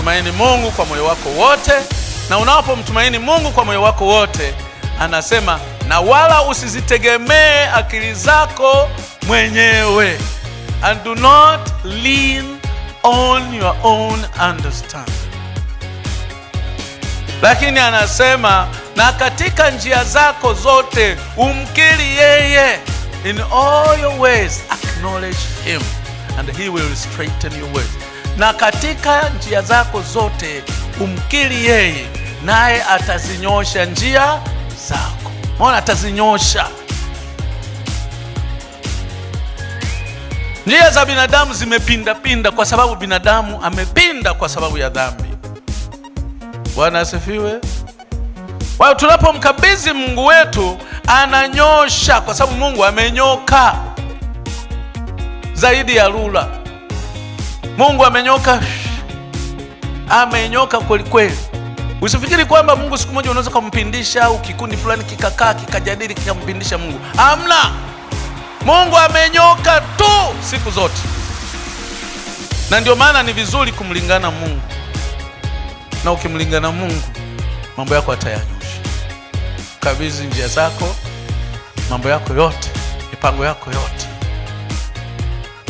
mtumaini Mungu kwa moyo wako wote, na unapomtumaini Mungu kwa moyo wako wote, anasema na wala usizitegemee akili zako mwenyewe, and do not lean on your own understanding. Lakini anasema na katika njia zako zote umkiri yeye. In all your ways acknowledge him and he will straighten your ways. Na katika njia zako zote umkiri yeye, naye atazinyosha njia zako. Mbona atazinyosha? Njia za binadamu zimepinda kwa sababu binadamu amepinda kwa sababu ya dhambi. Bwana asifiwe. Kwa hiyo tunapomkabidhi Mungu wetu, ananyosha, kwa sababu Mungu amenyoka zaidi ya rula. Mungu amenyoka kweli kweli. Usifikiri kwamba Mungu siku moja unaweza kumpindisha au kikundi fulani kikakaa kikajadili kikampindisha Mungu. Hamna. Mungu amenyoka tu siku zote. Na ndio maana ni vizuri kumlingana Mungu. Na ukimlingana Mungu, mambo yako atayanyosha. Kabidhi njia zako, mambo yako yote, mipango yako yote